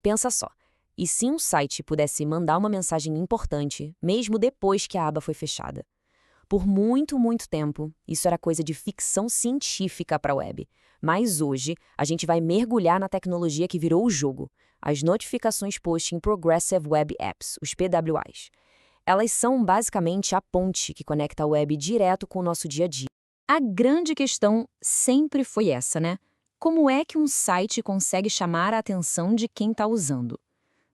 Pensa só, e se um site pudesse mandar uma mensagem importante, mesmo depois que a aba foi fechada? Por muito, muito tempo, isso era coisa de ficção científica para a web. Mas hoje, a gente vai mergulhar na tecnologia que virou o jogo, as notificações Push in Progressive Web Apps, os PWAs. Elas são basicamente a ponte que conecta a web direto com o nosso dia a dia. A grande questão sempre foi essa, né? Como é que um site consegue chamar a atenção de quem está usando?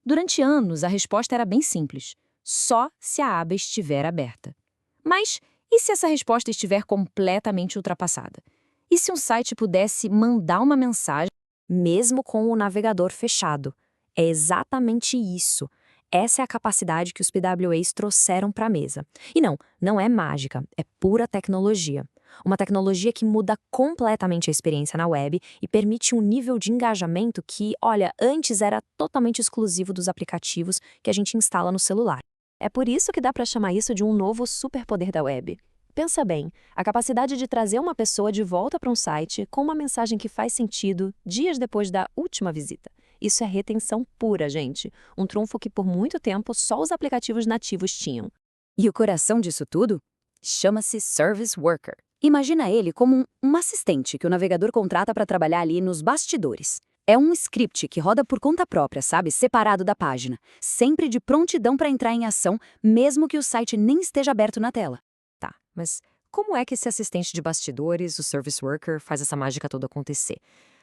Durante anos, a resposta era bem simples: só se a aba estiver aberta. Mas e se essa resposta estiver completamente ultrapassada? E se um site pudesse mandar uma mensagem Mesmo com o navegador fechado? É exatamente isso. Essa é a capacidade que os PWAs trouxeram para a mesa. E não é mágica, é pura tecnologia. Uma tecnologia que muda completamente a experiência na web e permite um nível de engajamento que, olha, antes era totalmente exclusivo dos aplicativos que a gente instala no celular. É por isso que dá para chamar isso de um novo superpoder da web. Pensa bem, a capacidade de trazer uma pessoa de volta para um site com uma mensagem que faz sentido dias depois da última visita. Isso é retenção pura, gente. Um trunfo que por muito tempo só os aplicativos nativos tinham. E o coração disso tudo? Chama-se Service Worker. Imagina ele como um assistente que o navegador contrata para trabalhar ali nos bastidores. É um script que roda por conta própria, sabe? Separado da página. Sempre de prontidão para entrar em ação, mesmo que o site nem esteja aberto na tela. Tá, mas como é que esse assistente de bastidores, o Service Worker, faz essa mágica toda acontecer?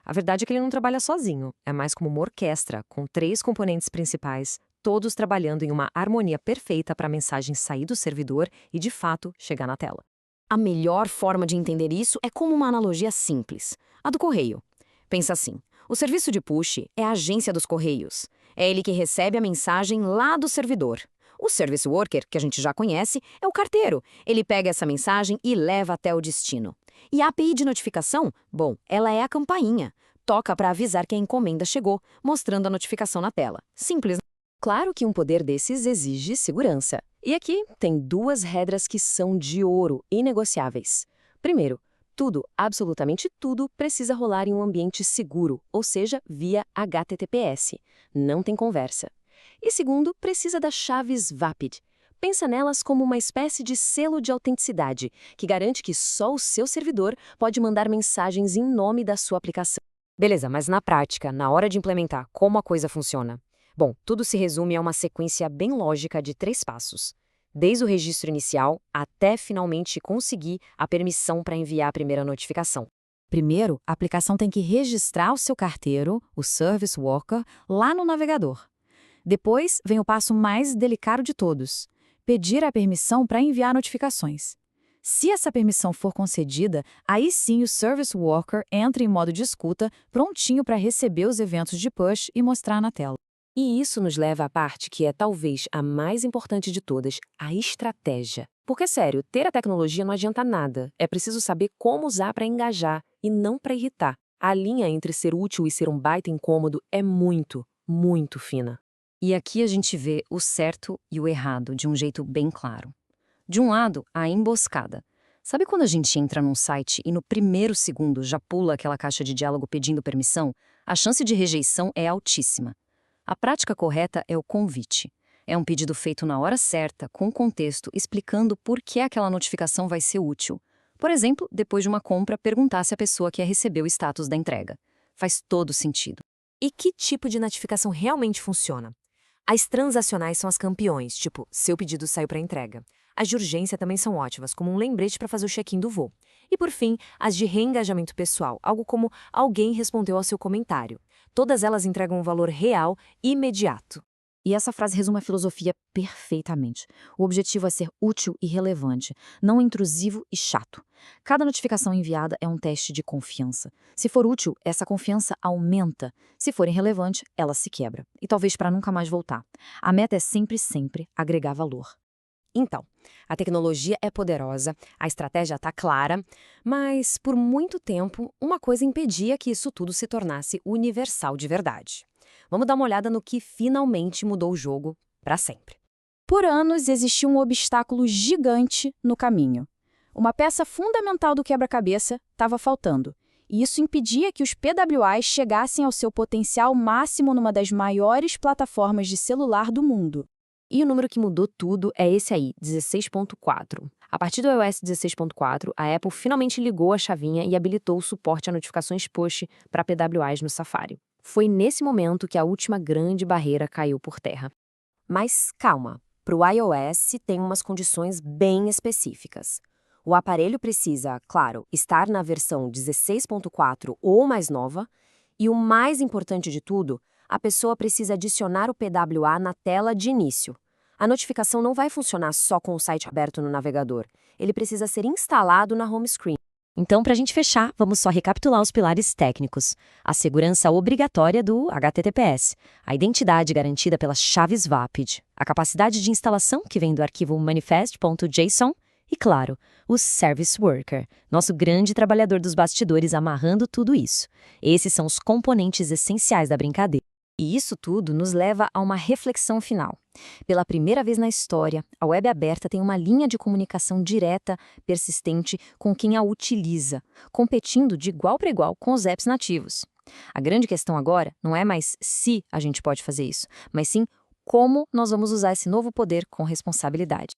A verdade é que ele não trabalha sozinho. É mais como uma orquestra, com 3 componentes principais, todos trabalhando em uma harmonia perfeita para a mensagem sair do servidor e, de fato, chegar na tela. A melhor forma de entender isso é como uma analogia simples, a do correio. Pensa assim, o serviço de push é a agência dos correios. É ele que recebe a mensagem lá do servidor. O Service Worker, que a gente já conhece, é o carteiro. Ele pega essa mensagem e leva até o destino. E a API de notificação? Bom, ela é a campainha. Toca para avisar que a encomenda chegou, mostrando a notificação na tela. Simples, né? Claro que um poder desses exige segurança. E aqui tem 2 regras que são de ouro, inegociáveis. Primeiro, tudo, absolutamente tudo, precisa rolar em um ambiente seguro, ou seja, via HTTPS. Não tem conversa. E segundo, precisa das chaves VAPID. Pensa nelas como uma espécie de selo de autenticidade, que garante que só o seu servidor pode mandar mensagens em nome da sua aplicação. Beleza, mas na prática, na hora de implementar, como a coisa funciona? Bom, tudo se resume a uma sequência bem lógica de 3 passos. Desde o registro inicial até finalmente conseguir a permissão para enviar a primeira notificação. Primeiro, a aplicação tem que registrar o seu carteiro, o Service Worker, lá no navegador. Depois, vem o passo mais delicado de todos: pedir a permissão para enviar notificações. Se essa permissão for concedida, aí sim o Service Worker entra em modo de escuta, prontinho para receber os eventos de push e mostrar na tela. E isso nos leva à parte que é talvez a mais importante de todas, a estratégia. Porque, sério, ter a tecnologia não adianta nada. É preciso saber como usar para engajar e não para irritar. A linha entre ser útil e ser um baita incômodo é muito, muito fina. E aqui a gente vê o certo e o errado de um jeito bem claro. De um lado, a emboscada. Sabe quando a gente entra num site e no primeiro segundo já pula aquela caixa de diálogo pedindo permissão? A chance de rejeição é altíssima. A prática correta é o convite. É um pedido feito na hora certa, com contexto, explicando por que aquela notificação vai ser útil. Por exemplo, depois de uma compra, perguntar se a pessoa quer receber o status da entrega. Faz todo sentido. E que tipo de notificação realmente funciona? As transacionais são as campeões, tipo, seu pedido saiu para entrega. As de urgência também são ótimas, como um lembrete para fazer o check-in do voo. E por fim, as de reengajamento pessoal, algo como alguém respondeu ao seu comentário. Todas elas entregam um valor real imediato. E essa frase resume a filosofia perfeitamente. O objetivo é ser útil e relevante, não intrusivo e chato. Cada notificação enviada é um teste de confiança. Se for útil, essa confiança aumenta. Se for irrelevante, ela se quebra. E talvez para nunca mais voltar. A meta é sempre, sempre agregar valor. Então, a tecnologia é poderosa, a estratégia está clara, mas por muito tempo uma coisa impedia que isso tudo se tornasse universal de verdade. Vamos dar uma olhada no que finalmente mudou o jogo para sempre. Por anos existiu um obstáculo gigante no caminho. Uma peça fundamental do quebra-cabeça estava faltando. e isso impedia que os PWAs chegassem ao seu potencial máximo numa das maiores plataformas de celular do mundo. E o número que mudou tudo é esse aí, 16.4. A partir do iOS 16.4, a Apple finalmente ligou a chavinha e habilitou o suporte a notificações push para PWAs no Safari. Foi nesse momento que a última grande barreira caiu por terra. Mas calma, para o iOS tem umas condições bem específicas. O aparelho precisa, claro, estar na versão 16.4 ou mais nova, e o mais importante de tudo, a pessoa precisa adicionar o PWA na tela de início. A notificação não vai funcionar só com o site aberto no navegador, ele precisa ser instalado na home screen. Então, para a gente fechar, vamos só recapitular os pilares técnicos. A segurança obrigatória do HTTPS, a identidade garantida pelas chaves VAPID, a capacidade de instalação que vem do arquivo manifest.json e, claro, o Service Worker, nosso grande trabalhador dos bastidores amarrando tudo isso. Esses são os componentes essenciais da brincadeira. E isso tudo nos leva a uma reflexão final. Pela primeira vez na história, a web aberta tem uma linha de comunicação direta, persistente, com quem a utiliza, competindo de igual para igual com os apps nativos. A grande questão agora não é mais se a gente pode fazer isso, mas sim como nós vamos usar esse novo poder com responsabilidade.